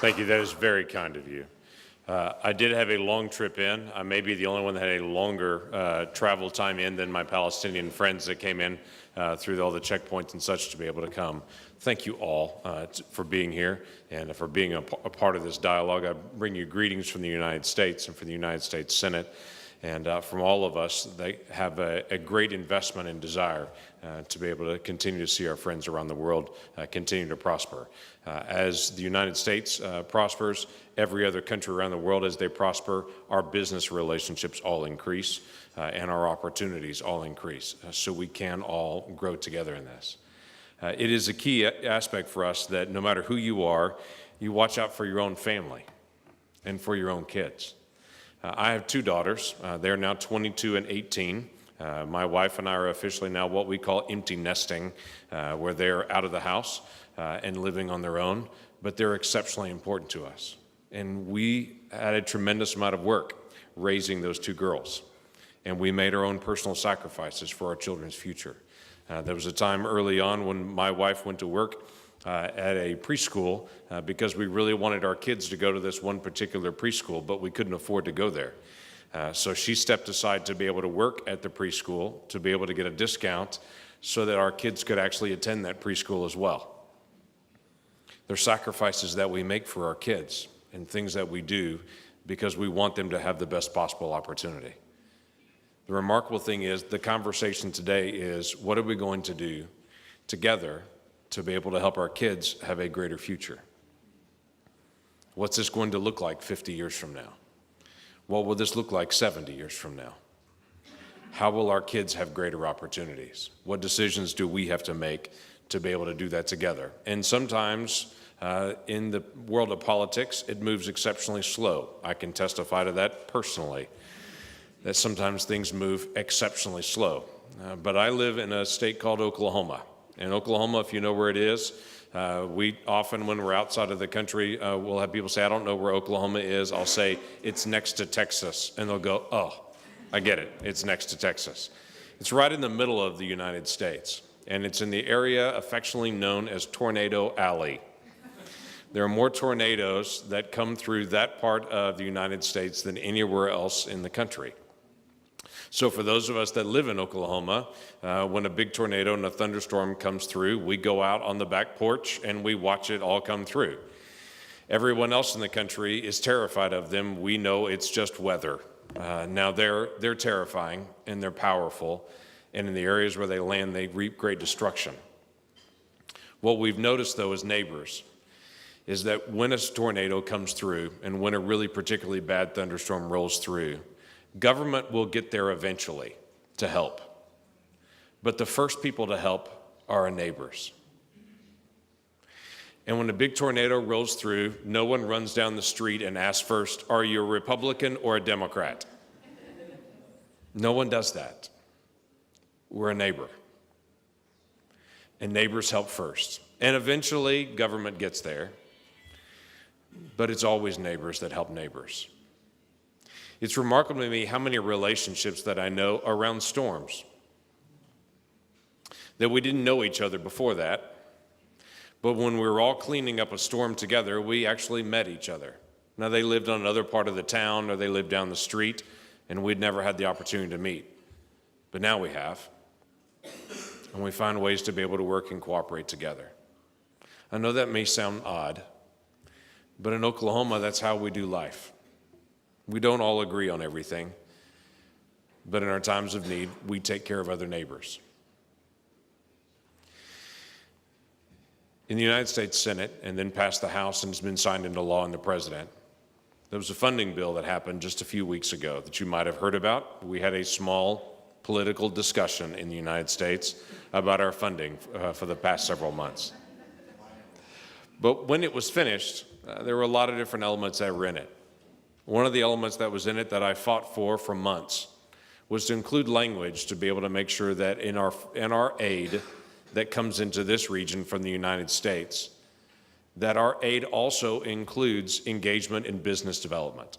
Thank you. That is very kind of you. I did have a long trip in. I may be the only one that had a longer travel time in than my Palestinian friends that came in through all the checkpoints and such to be able to come. Thank you all for being here and for being a part of this dialogue. I bring you greetings from the United States and from the United States Senate. And from all of us, they have a great investment and desire to be able to continue to see our friends around the world continue to prosper. As the United States prospers, every other country around the world, as they prosper, our business relationships all increase and our opportunities all increase. So we can all grow together in this. It is a key aspect for us that no matter who you are, you watch out for your own family and for your own kids. I have two daughters. They're now 22 and 18. My wife and I are officially now what we call empty nesting, where they're out of the house and living on their own, but they're exceptionally important to us. And we had a tremendous amount of work raising those two girls, and we made our own personal sacrifices for our children's future. There was a time early on when my wife went to work at a preschool because we really wanted our kids to go to this one particular preschool, but we couldn't afford to go there. So she stepped aside to be able to work at the preschool, to be able to get a discount so that our kids could actually attend that preschool as well. There's sacrifices that we make for our kids and things that we do because we want them to have the best possible opportunity. The remarkable thing is the conversation today is what are we going to do together to be able to help our kids have a greater future? What's this going to look like 50 years from now? What will this look like 70 years from now? How will our kids have greater opportunities? What decisions do we have to make to be able to do that together? And sometimes in the world of politics, it moves exceptionally slow. I can testify to that personally, that sometimes things move exceptionally slow. But I live in a state called Oklahoma. In Oklahoma, if you know where it is, we often, when we're outside of the country, we'll have people say, I don't know where Oklahoma is. I'll say, it's next to Texas. And they'll go, oh, I get it. It's next to Texas. It's right in the middle of the United States. And it's in the area affectionately known as Tornado Alley. There are more tornadoes that come through that part of the United States than anywhere else in the country. So for those of us that live in Oklahoma, when a big tornado and a thunderstorm comes through, we go out on the back porch and we watch it all come through. Everyone else in the country is terrified of them. We know it's just weather. Now they're terrifying and they're powerful, and in the areas where they land, they reap great destruction. What we've noticed, though, as neighbors, is that when a tornado comes through and when a really particularly bad thunderstorm rolls through, government will get there eventually to help. But the first people to help are our neighbors. And when a big tornado rolls through, no one runs down the street and asks first, are you a Republican or a Democrat? No one does that. We're a neighbor. And neighbors help first. And eventually, government gets there. But it's always neighbors that help neighbors. It's remarkable to me how many relationships that I know around storms. That we didn't know each other before that, but when we were all cleaning up a storm together, we actually met each other. Now they lived on another part of the town or they lived down the street, and we'd never had the opportunity to meet. But now we have, and we find ways to be able to work and cooperate together. I know that may sound odd, but in Oklahoma, that's how we do life. We don't all agree on everything, but in our times of need, we take care of other neighbors. In the United States Senate, and then passed the House and has been signed into law in the President, there was a funding bill that happened just a few weeks ago that you might have heard about. We had a small political discussion in the United States about our funding for the past several months. But when it was finished, there were a lot of different elements that were in it. One of the elements that was in it that I fought for months was to include language to be able to make sure that in our aid that comes into this region from the United States, that our aid also includes engagement in business development.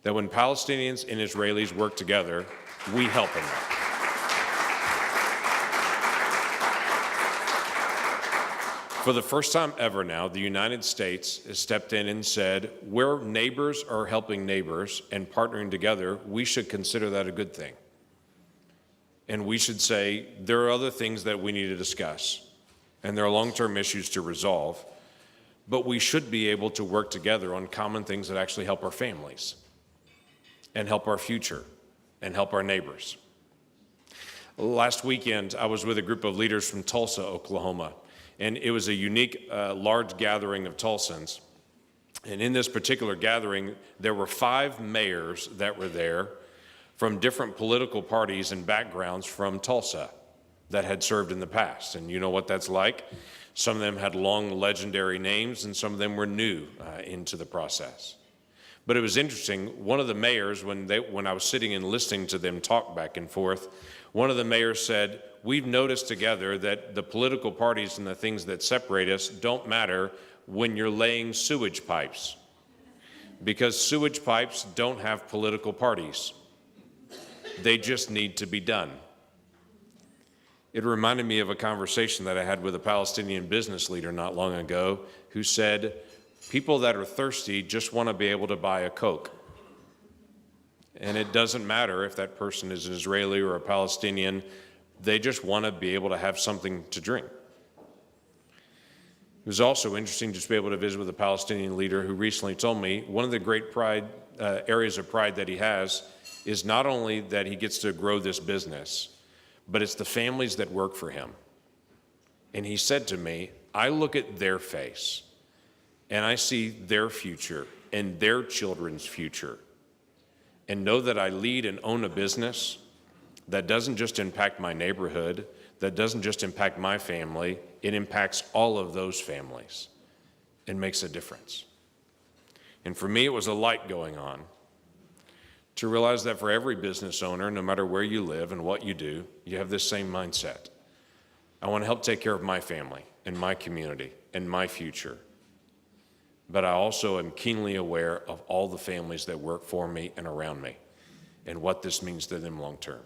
That when Palestinians and Israelis work together, we help in that. For the first time ever now, the United States has stepped in and said, where neighbors are helping neighbors and partnering together, we should consider that a good thing. And we should say, there are other things that we need to discuss, and there are long-term issues to resolve, but we should be able to work together on common things that actually help our families and help our future and help our neighbors. Last weekend, I was with a group of leaders from Tulsa, Oklahoma, and it was a unique, large gathering of Tulsans. And in this particular gathering, there were 5 mayors that were there from different political parties and backgrounds from Tulsa that had served in the past. And you know what that's like. Some of them had long legendary names, and some of them were new into the process. But it was interesting, one of the mayors, when I was sitting and listening to them talk back and forth, one of the mayors said, we've noticed together that the political parties and the things that separate us don't matter when you're laying sewage pipes, because sewage pipes don't have political parties. They just need to be done. It reminded me of a conversation that I had with a Palestinian business leader not long ago who said, people that are thirsty just want to be able to buy a Coke. And it doesn't matter if that person is an Israeli or a Palestinian, they just want to be able to have something to drink. It was also interesting just to be able to visit with a Palestinian leader who recently told me one of the great areas of pride that he has is not only that he gets to grow this business, but it's the families that work for him. And he said to me, I look at their face and I see their future and their children's future, and know that I lead and own a business that doesn't just impact my neighborhood, that doesn't just impact my family, it impacts all of those families and makes a difference. And for me, it was a light going on to realize that for every business owner, no matter where you live and what you do, you have this same mindset. I want to help take care of my family and my community and my future. But I also am keenly aware of all the families that work for me and around me and what this means to them long term.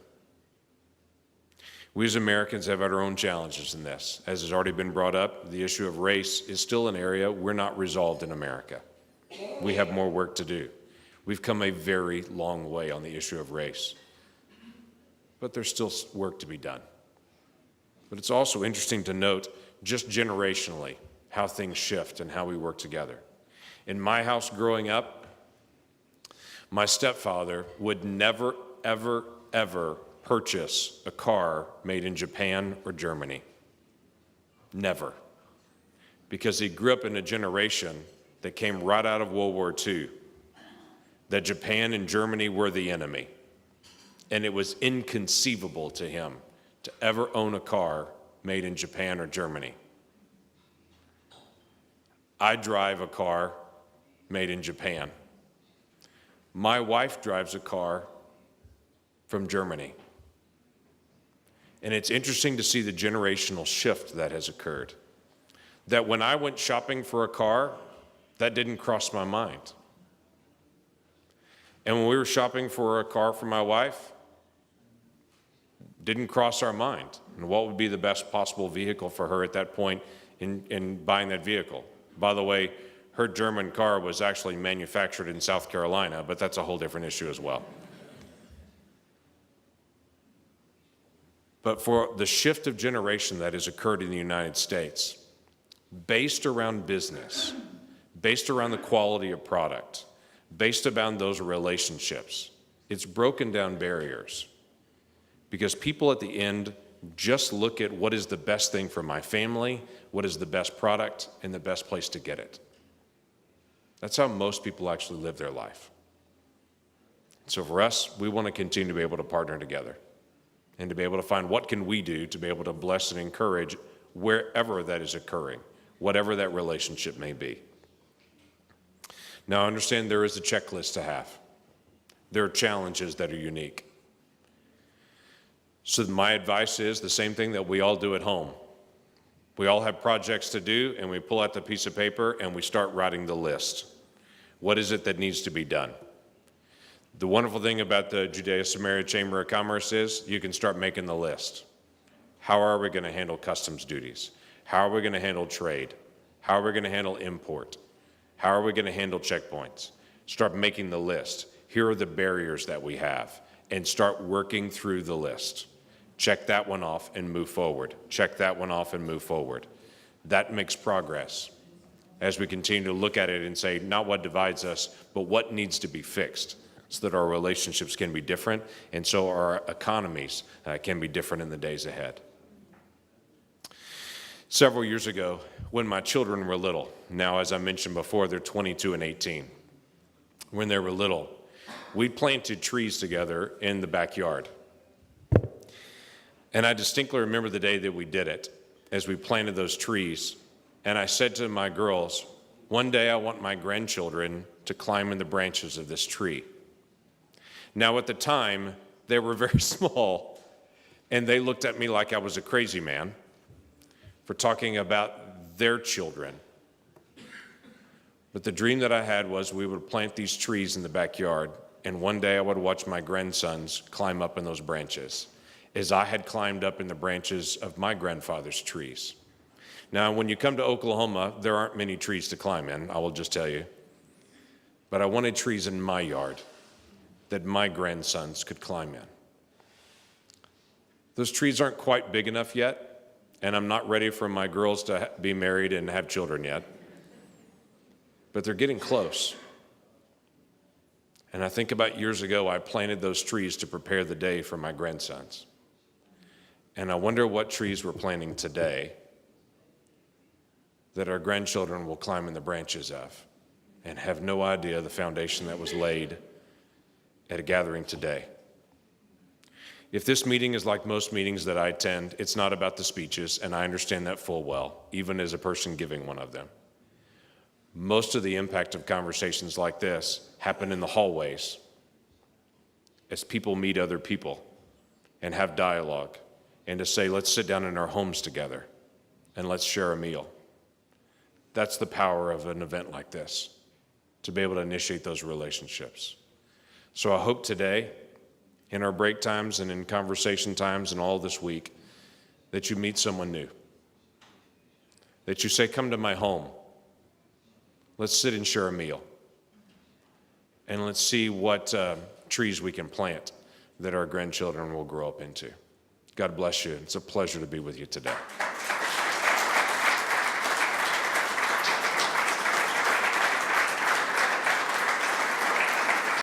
We as Americans have our own challenges in this. As has already been brought up, the issue of race is still an area we're not resolved in America. We have more work to do. We've come a very long way on the issue of race, but there's still work to be done. But it's also interesting to note, just generationally, how things shift and how we work together. In my house growing up, my stepfather would never, ever, ever purchase a car made in Japan or Germany. Never. Because he grew up in a generation that came right out of World War II, that Japan and Germany were the enemy. And it was inconceivable to him to ever own a car made in Japan or Germany. I drive a car made in Japan. My wife drives a car from Germany. And it's interesting to see the generational shift that has occurred. That when I went shopping for a car, that didn't cross my mind. And when we were shopping for a car for my wife, didn't cross our mind. And what would be the best possible vehicle for her at that point in buying that vehicle? By the way, her German car was actually manufactured in South Carolina, but that's a whole different issue as well. But for the shift of generation that has occurred in the United States, based around business, based around the quality of product, based around those relationships, it's broken down barriers. Because people at the end just look at what is the best thing for my family, what is the best product, and the best place to get it. That's how most people actually live their life. So for us, we want to continue to be able to partner together and to be able to find what can we do to be able to bless and encourage wherever that is occurring, whatever that relationship may be. Now, I understand there is a checklist to have. There are challenges that are unique. So my advice is the same thing that we all do at home. We all have projects to do, and we pull out the piece of paper and we start writing the list. What is it that needs to be done? The wonderful thing about the Judea-Samaria Chamber of Commerce is you can start making the list. How are we going to handle customs duties? How are we going to handle trade? How are we going to handle import? How are we going to handle checkpoints? Start making the list. Here are the barriers that we have, and start working through the list. Check that one off and move forward. Check that one off and move forward. That makes progress as we continue to look at it and say, not what divides us, but what needs to be fixed so that our relationships can be different and so our economies can be different in the days ahead. Several years ago, when my children were little, now as I mentioned before, they're 22 and 18. When they were little, we planted trees together in the backyard. And I distinctly remember the day that we did it, as we planted those trees. And I said to my girls, one day I want my grandchildren to climb in the branches of this tree. Now at the time, they were very small, and they looked at me like I was a crazy man for talking about their children. But the dream that I had was we would plant these trees in the backyard, and one day I would watch my grandsons climb up in those branches, as I had climbed up in the branches of my grandfather's trees. Now, when you come to Oklahoma, there aren't many trees to climb in, I will just tell you. But I wanted trees in my yard that my grandsons could climb in. Those trees aren't quite big enough yet, and I'm not ready for my girls to be married and have children yet. But they're getting close. And I think about years ago, I planted those trees to prepare the day for my grandsons. And I wonder what trees we're planting today that our grandchildren will climb in the branches of and have no idea the foundation that was laid at a gathering today. If this meeting is like most meetings that I attend, it's not about the speeches, and I understand that full well, even as a person giving one of them. Most of the impact of conversations like this happen in the hallways as people meet other people and have dialogue, and to say, let's sit down in our homes together and let's share a meal. That's the power of an event like this, to be able to initiate those relationships. So I hope today, in our break times and in conversation times and all this week, that you meet someone new. That you say, come to my home. Let's sit and share a meal. And let's see what trees we can plant that our grandchildren will grow up into. God bless you. It's a pleasure to be with you today.